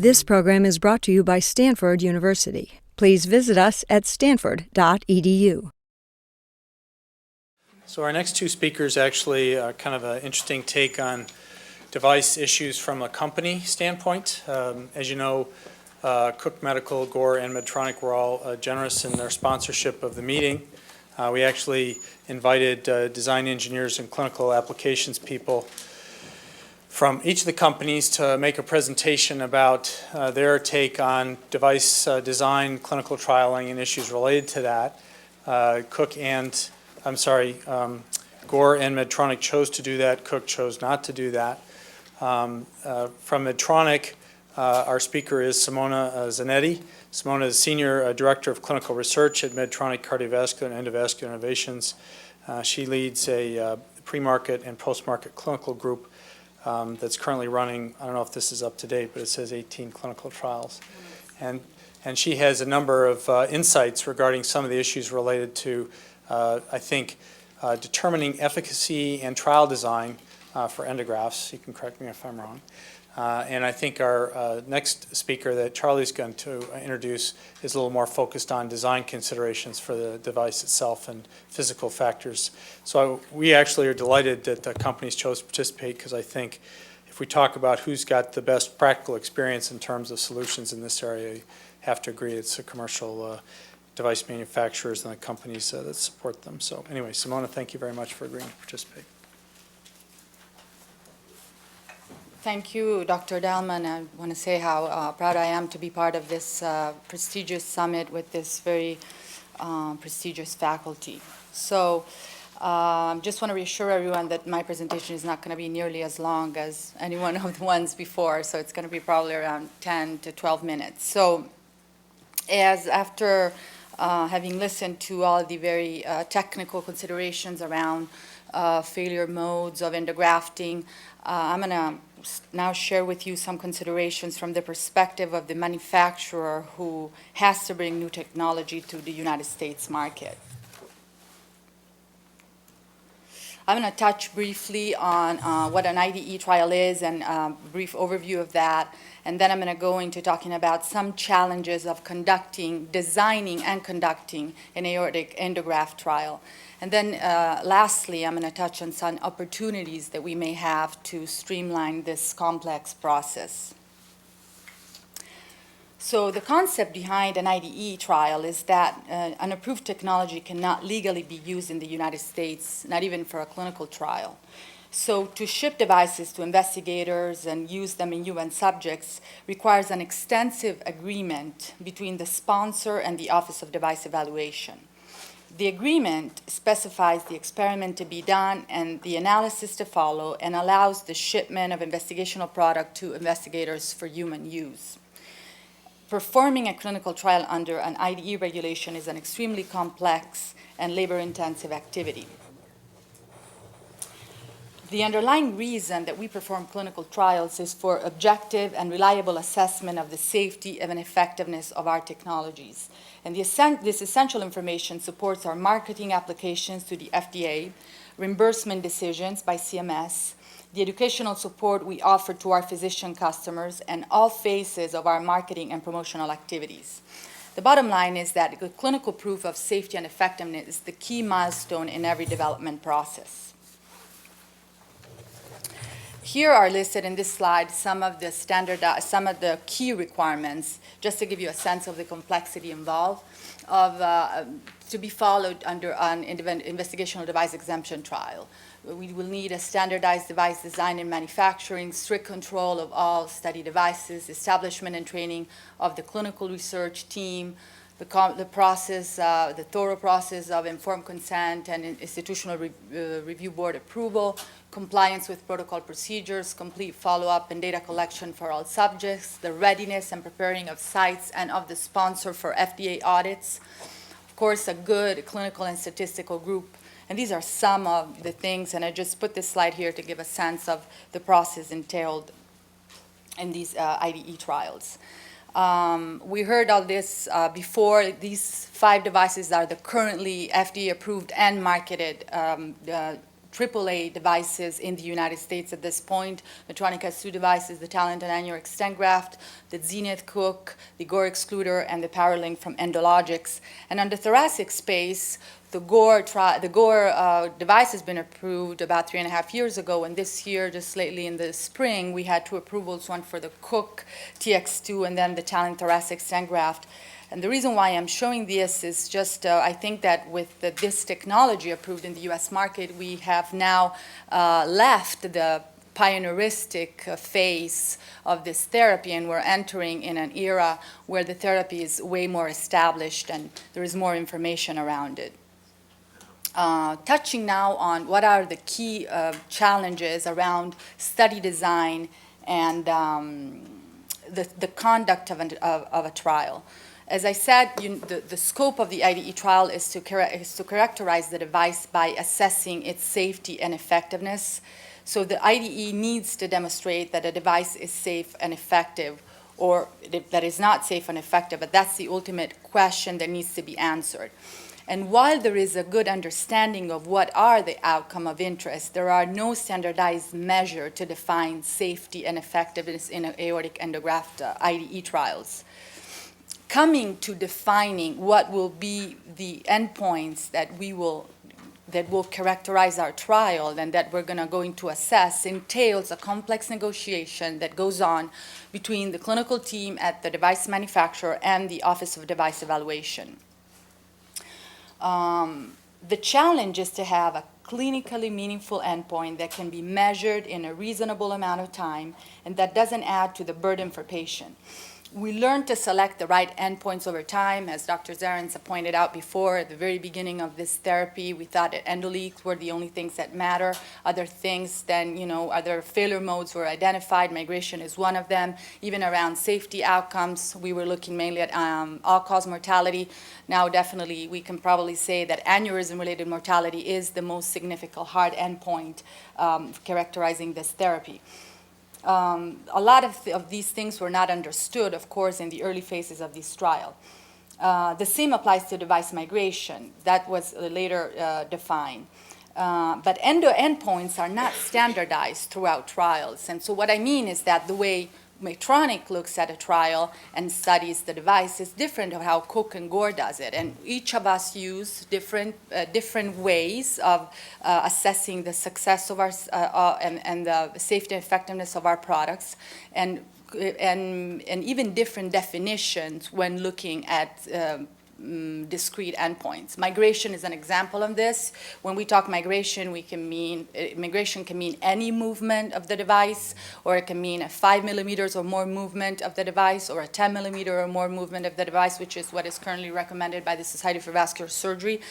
This program is brought to you by Stanford University. Please visit us at stanford.edu. So our next two speakers actually are kind of an interesting take on device issues from a company standpoint. As you know, Cook Medical, Gore, and Medtronic were all generous in their sponsorship of the meeting. We actually invited design engineers and clinical applications people from each of the companies to make a presentation about their take on device design, clinical trialing, and issues related to that. Gore and Medtronic chose to do that. Cook chose not to do that. From Medtronic, our speaker is Simona Zannetti. Simona is Senior Director of Clinical Research at Medtronic Cardiovascular and Endovascular Innovations. She leads a pre-market and post-market clinical group that's currently running, I don't know if this is up to date, but it says 18 clinical trials. And she has a number of insights regarding some of the issues related to, determining efficacy and trial design for endografts. You can correct me if I'm wrong. And I think our next speaker that Charlie's going to introduce is a little more focused on design considerations for the device itself and physical factors. So we actually are delighted that the companies chose to participate, because I think if we talk about who's got the best practical experience in terms of solutions in this area, you have to agree it's the commercial device manufacturers and the companies that support them. So anyway, Simona, thank you very much for agreeing to participate. Thank you, Dr. Dalman. I want to say how proud I am to be part of this prestigious summit with this very prestigious faculty. So just want to reassure everyone that my presentation is not going to be nearly as long as any one of the ones before, so it's going to be probably around 10 to 12 minutes. So after having listened to all the very technical considerations around failure modes of endografting, I'm going to now share with you some considerations from the perspective of the manufacturer who has to bring new technology to the United States market. I'm going to touch briefly on what an IDE trial is and a brief overview of that, and then I'm going to go into talking about some challenges of designing and conducting an aortic endograft trial. And then lastly, I'm going to touch on some opportunities that we may have to streamline this complex process. So the concept behind an IDE trial is that an approved technology cannot legally be used in the United States, not even for a clinical trial. So to ship devices to investigators and use them in human subjects requires an extensive agreement between the sponsor and the Office of Device Evaluation. The agreement specifies the experiment to be done and the analysis to follow, and allows the shipment of investigational product to investigators for human use. Performing a clinical trial under an IDE regulation is an extremely complex and labor-intensive activity. The underlying reason that we perform clinical trials is for objective and reliable assessment of the safety and effectiveness of our technologies. And this essential information supports our marketing applications to the FDA, reimbursement decisions by CMS, the educational support we offer to our physician customers, and all phases of our marketing and promotional activities. The bottom line is that the clinical proof of safety and effectiveness is the key milestone in every development process. Here are listed in this slide some of the key requirements, just to give you a sense of the complexity involved to be followed under an investigational device exemption trial. We will need a standardized device design and manufacturing, strict control of all study devices, establishment and training of the clinical research team, the thorough process of informed consent and institutional review board approval, compliance with protocol procedures, complete follow-up and data collection for all subjects, the readiness and preparing of sites and of the sponsor for FDA audits, of course, a good clinical and statistical group. And these are some of the things, and I just put this slide here to give a sense of the process entailed in these IDE trials. We heard all this before. These 5 devices are the currently FDA approved and marketed AAA devices in the United States at this point. Medtronic has 2 devices, the Talent and Aneurysm stent graft, the Zenith Cook, the Gore excluder, and the Paralink from Endologics. And on the thoracic space, the Gore device has been approved about 3.5 years ago, and this year, just lately in the spring, we had 2 approvals, one for the Cook TX2 and then the Talent thoracic stent graft. And the reason why I'm showing this is just, I think that with this technology approved in the US market, we have now left the pioneeristic phase of this therapy, and we're entering in an era where the therapy is way more established and there is more information around it. Touching now on what are the key challenges around study design and the conduct of a trial. As I said, the scope of the IDE trial is to characterize the device by assessing its safety and effectiveness. So the IDE needs to demonstrate that a device is safe and effective, or that is not safe and effective, but that's the ultimate question that needs to be answered. And while there is a good understanding of what are the outcome of interest, there are no standardized measure to define safety and effectiveness in aortic endograft IDE trials. Coming to defining what will be the endpoints that will characterize our trial and that we're going to assess entails a complex negotiation that goes on between the clinical team at the device manufacturer and the Office of Device Evaluation. The challenge is to have a clinically meaningful endpoint that can be measured in a reasonable amount of time and that doesn't add to the burden for patient. We learn to select the right endpoints over time. As Dr. Zarens pointed out before, at the very beginning of this therapy, we thought that endoleaks were the only things that matter. Other things then, other failure modes were identified. Migration is one of them. Even around safety outcomes, we were looking mainly at all-cause mortality. Now, definitely, we can probably say that aneurysm-related mortality is the most significant hard endpoint characterizing this therapy. A lot of these things were not understood, of course, in the early phases of this trial. The same applies to device migration. That was later defined. But endpoints are not standardized throughout trials. And so what I mean is that the way Medtronic looks at a trial and studies the device is different of how Cook and Gore does it. And each of us use different ways of assessing the success of our and the safety and effectiveness of our products, and even different definitions when looking at discrete endpoints. Migration is an example of this. When we talk migration, migration can mean any movement of the device, or it can mean a 5 millimeters or more movement of the device, or a 10 millimeter or more movement of the device, which is what is currently recommended by the Society for Vascular Surgery.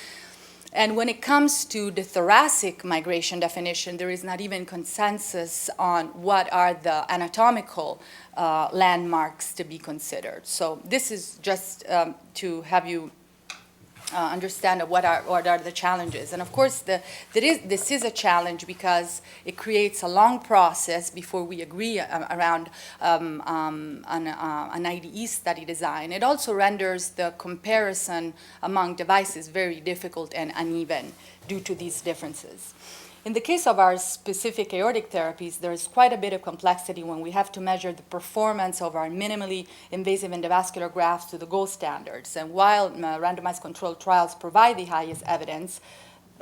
And when it comes to the thoracic migration definition, there is not even consensus on what are the anatomical landmarks to be considered. So this is just to have you understand what are the challenges. And of course, this is a challenge because it creates a long process before we agree around an IDE study design. It also renders the comparison among devices very difficult and uneven due to these differences. In the case of our specific aortic therapies, there is quite a bit of complexity when we have to measure the performance of our minimally invasive endovascular grafts to the gold standards. And while randomized controlled trials provide the highest evidence,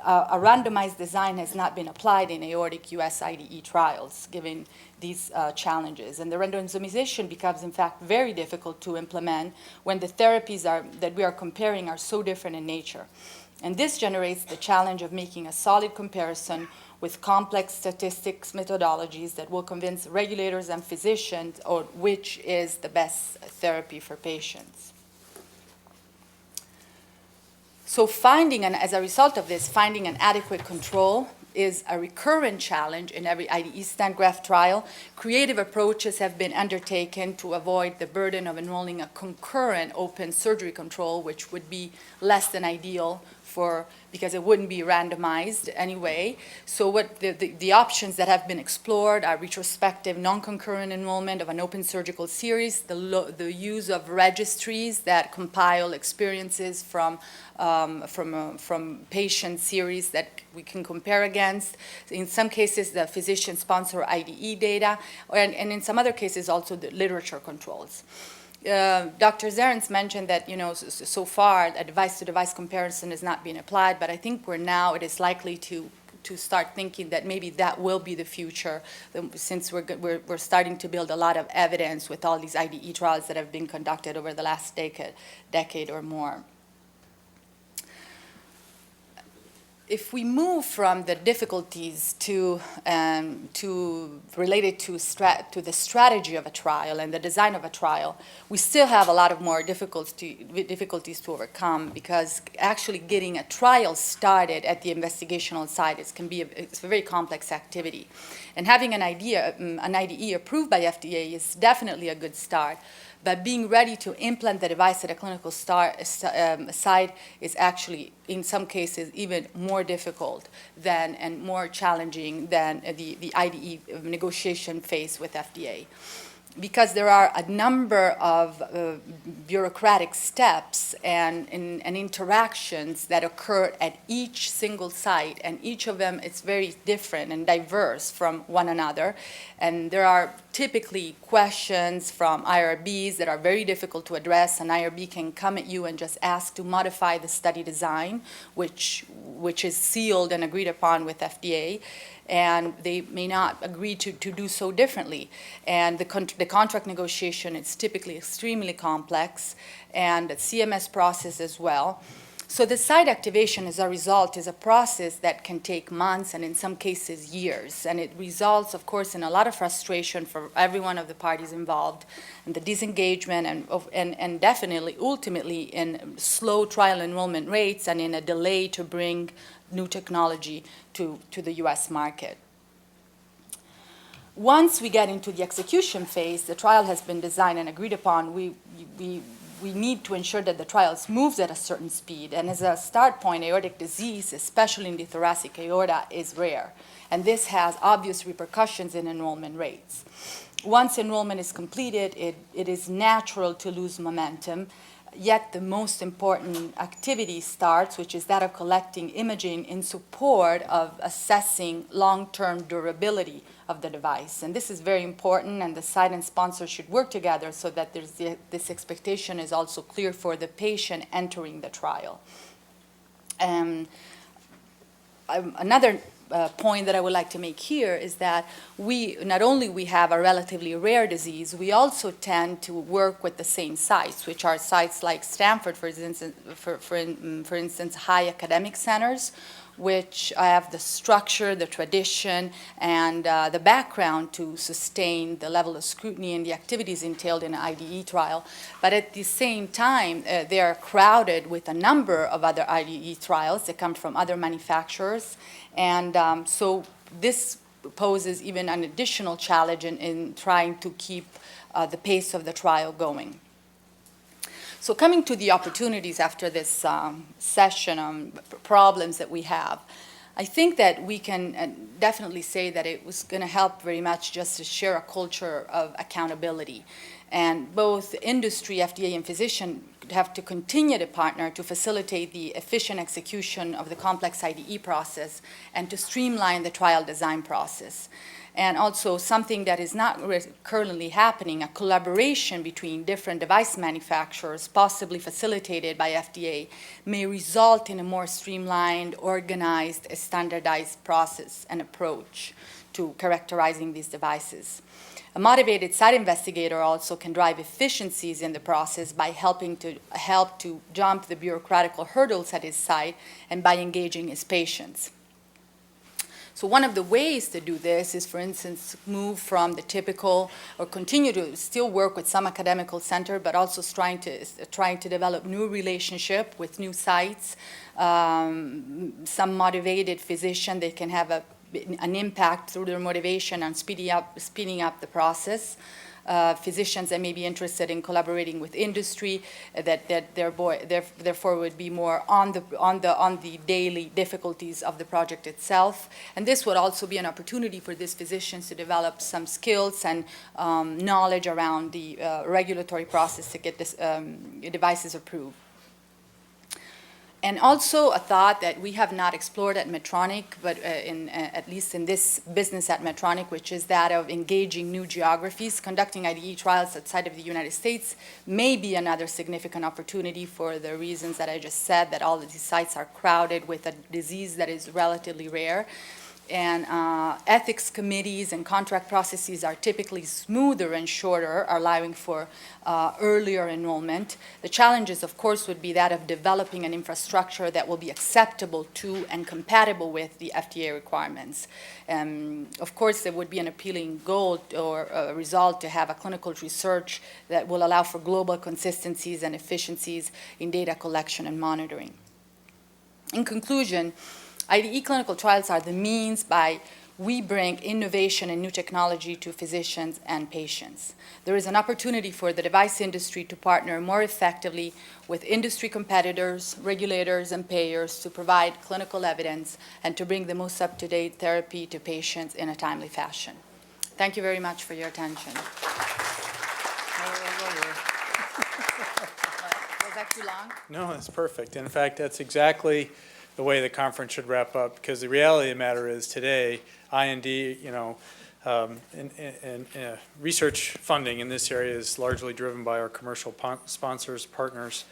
a randomized design has not been applied in aortic US IDE trials, given these challenges. And the randomization becomes, in fact, very difficult to implement when the therapies that we are comparing are so different in nature. And this generates the challenge of making a solid comparison with complex statistics methodologies that will convince regulators and physicians on which is the best therapy for patients. So as a result of this, finding an adequate control is a recurrent challenge in every IDE stent graft trial. Creative approaches have been undertaken to avoid the burden of enrolling a concurrent open surgery control, which would be less than ideal because it wouldn't be randomized anyway. So what the options that have been explored are retrospective non-concurrent enrollment of an open surgical series, the use of registries that compile experiences from patient series that we can compare against. In some cases, the physician-sponsor IDE data, and in some other cases also the literature controls. Dr. Zarens mentioned that, so far a device-to-device comparison has not been applied, but I think it is likely to start thinking that maybe that will be the future, since we're starting to build a lot of evidence with all these IDE trials that have been conducted over the last decade or more. If we move from the difficulties related to the strategy of a trial and the design of a trial, we still have a lot of more difficulties to overcome, because actually getting a trial started at the investigational site it's a very complex activity. And having an IDE approved by FDA is definitely a good start. But being ready to implant the device at a clinical site is actually, in some cases, even more difficult and more challenging than the IDE negotiation phase with FDA. Because there are a number of bureaucratic steps and interactions that occur at each single site, and each of them is very different and diverse from one another. And there are typically questions from IRBs that are very difficult to address. An IRB can come at you and just ask to modify the study design, which is sealed and agreed upon with FDA. And they may not agree to do so differently. And the contract negotiation is typically extremely complex, and the CMS process as well. So the site activation, as a result, is a process that can take months and in some cases years. And it results, of course, in a lot of frustration for every one of the parties involved, and the disengagement and definitely, ultimately, in slow trial enrollment rates and in a delay to bring new technology to the US market. Once we get into the execution phase, the trial has been designed and agreed upon. We need to ensure that the trial moves at a certain speed. And as a start point, aortic disease, especially in the thoracic aorta, is rare. And this has obvious repercussions in enrollment rates. Once enrollment is completed, it is natural to lose momentum. Yet the most important activity starts, which is that of collecting imaging in support of assessing long-term durability of the device. And this is very important, and the site and sponsor should work together so that this expectation is also clear for the patient entering the trial. Another point that I would like to make here is that not only we have a relatively rare disease, we also tend to work with the same sites, which are sites like Stanford, for instance, high academic centers, which have the structure, the tradition, and the background to sustain the level of scrutiny and the activities entailed in an IDE trial. But at the same time, they are crowded with a number of other IDE trials that come from other manufacturers. And so this poses even an additional challenge in trying to keep the pace of the trial going. So coming to the opportunities after this session on problems that we have, I think that we can definitely say that it was going to help very much just to share a culture of accountability. And both industry, FDA, and physician have to continue to partner to facilitate the efficient execution of the complex IDE process and to streamline the trial design process. And also something that is not currently happening, a collaboration between different device manufacturers, possibly facilitated by FDA, may result in a more streamlined, organized, standardized process and approach to characterizing these devices. A motivated site investigator also can drive efficiencies in the process by helping to jump the bureaucratic hurdles at his site and by engaging his patients. So one of the ways to do this is, for instance, move from the typical, or continue to still work with some academical center, but also trying to develop new relationship with new sites, some motivated physician that can have an impact through their motivation on speeding up the process. physicians that may be interested in collaborating with industry, that therefore would be more on the daily difficulties of the project itself. And this would also be an opportunity for these physicians to develop some skills and knowledge around the regulatory process to get this devices approved. And also a thought that we have not explored at Medtronic, but at least in this business at Medtronic, which is that of engaging new geographies. Conducting IDE trials outside of the United States may be another significant opportunity for the reasons that I just said, that all of these sites are crowded with a disease that is relatively rare. And ethics committees and contract processes are typically smoother and shorter, allowing for earlier enrollment. The challenges, of course, would be that of developing an infrastructure that will be acceptable to and compatible with the FDA requirements. Of course, there would be an appealing goal or result to have a clinical research that will allow for global consistencies and efficiencies in data collection and monitoring. In conclusion, IDE clinical trials are the means by we bring innovation and new technology to physicians and patients. There is an opportunity for the device industry to partner more effectively with industry competitors, regulators, and payers to provide clinical evidence and to bring the most up-to-date therapy to patients in a timely fashion. Thank you very much for your attention. Was that too long? No, that's perfect. In fact, that's exactly the way the conference should wrap up, because the reality of the matter is today, I&D, research funding in this area is largely driven by our commercial sponsors, partners,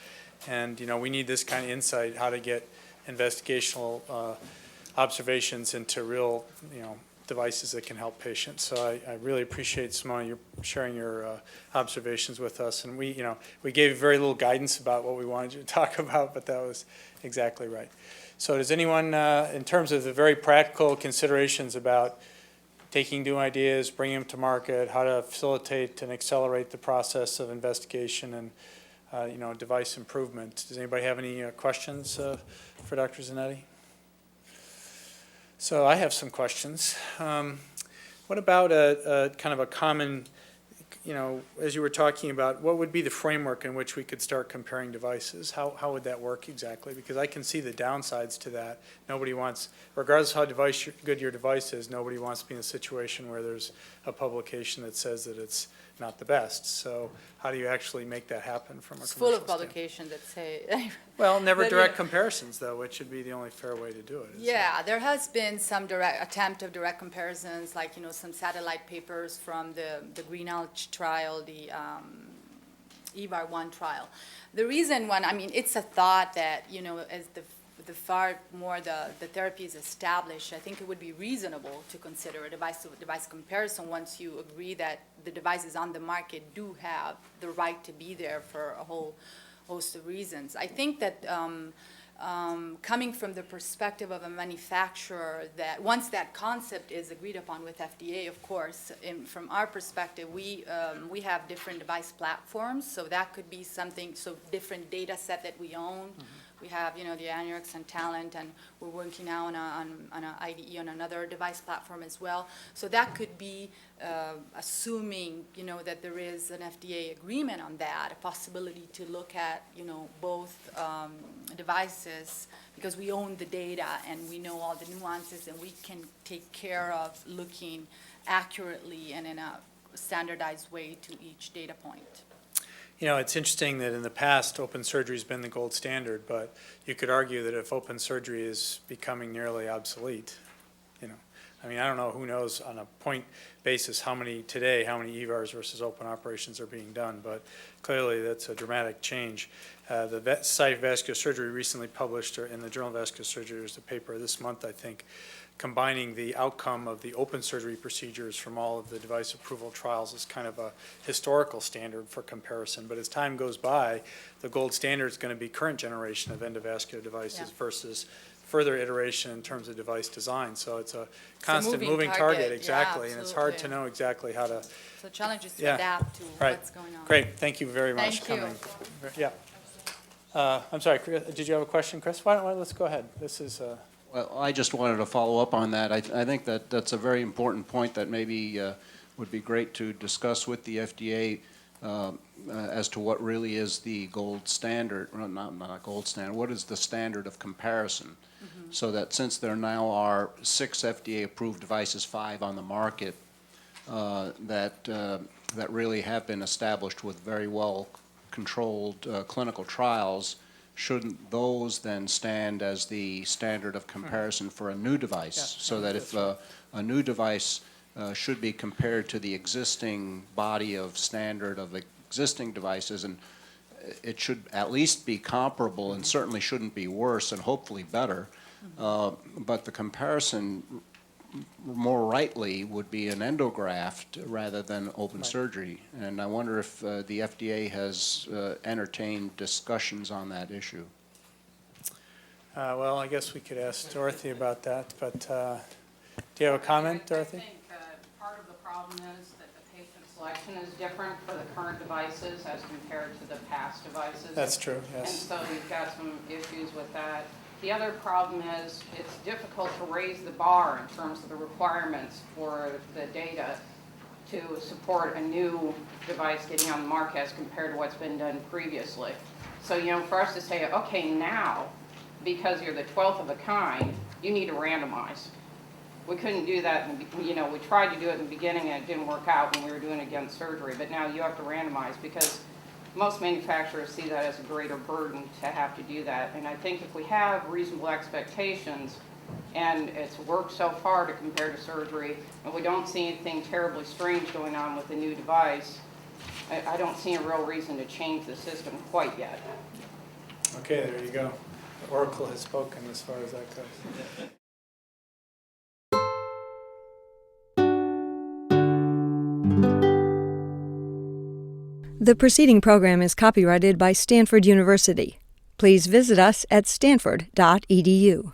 and we need this kind of insight, how to get investigational observations into real, devices that can help patients. So I really appreciate, Simona, you sharing your observations with us, and we gave you very little guidance about what we wanted you to talk about, but that was exactly right. So does anyone, in terms of the very practical considerations about taking new ideas, bringing them to market, how to facilitate and accelerate the process of investigation and, device improvement, does anybody have any questions for Dr. Zannetti? So I have some questions. What about a kind of a common, as you were talking about, what would be the framework in which we could start comparing devices? How would that work exactly? Because I can see the downsides to that. Nobody wants, regardless of how good your device is, nobody wants to be in a situation where there's a publication that says that it's not the best. So how do you actually make that happen from a commercial It's full of standpoint? publications that say... Well, never direct comparisons, though, which should be the only fair way to do it. Yeah, there has been some attempt of direct comparisons, like, some satellite papers from the Greenhalgh trial, the EVAR-1 trial. The reason it's a thought that, as the far more the therapy is established, I think it would be reasonable to consider a device-to-device comparison once you agree that the devices on the market do have the right to be there for a whole host of reasons. I think that coming from the perspective of a manufacturer, that once that concept is agreed upon with FDA, of course, from our perspective, we have different device platforms, so that could be something, so different data set that we own. Mm-hmm. We have, the Aneurysms and Talent, and we're working now on an IDE on another device platform as well. So that could be, assuming, that there is an FDA agreement on that, a possibility to look at, both devices, because we own the data and we know all the nuances, and we can take care of looking accurately and in a standardized way to each data point. It's interesting that in the past, open surgery has been the gold standard, but you could argue that if open surgery is becoming nearly obsolete, I don't know, who knows on a point basis how many EVARs versus open operations are being done, but clearly that's a dramatic change. The Society of Vascular Surgery recently published, in the Journal of Vascular Surgery, there's a paper this month, I think, combining the outcome of the open surgery procedures from all of the device approval trials as kind of a historical standard for comparison. But as time goes by, the gold standard is going to be current generation of endovascular devices versus further iteration in terms of device design. So it's a constant moving target, exactly, and it's hard to know exactly how to. So the challenge is to adapt to what's going on. Great, thank you very much for coming. Yeah. I'm sorry, did you have a question, Chris? Why don't let's go ahead. This is. Well, I just wanted to follow up on that. I think that that's a very important point that maybe would be great to discuss with the FDA as to what really is the gold standard, well, not gold standard, what is the standard of comparison? So that since there now are 6 FDA-approved devices, 5 on the market, that really have been established with very well-controlled clinical trials, shouldn't those then stand as the standard of comparison for a new device? Yeah, so that if a new device should be compared to the existing body of standard of existing devices, and it should at least be comparable and certainly shouldn't be worse and hopefully better. But the comparison more rightly would be an endograft rather than open surgery. And I wonder if the FDA has entertained discussions on that issue. Well, I guess we could ask Dorothy about that, but do you have a comment, Dorothy? I think part of the problem is that the patient selection is different for the current devices as compared to the past devices. That's true, And yes. so you've got some issues with that. The other problem is it's difficult to raise the bar in terms of the requirements for the data to support a new device getting on the market as compared to what's been done previously. So, for us to say, okay, now, because you're the 12th of a kind, you need to randomize. We couldn't do that, we tried to do it in the beginning and it didn't work out when we were doing it against surgery, but now you have to randomize because most manufacturers see that as a greater burden to have to do that. And I think if we have reasonable expectations and it's worked so far to compare to surgery and we don't see anything terribly strange going on with the new device, I don't see a real reason to change the system quite yet. Okay, there you go. The Oracle has spoken as far as that goes. The preceding program is copyrighted by Stanford University. Please visit us at stanford.edu.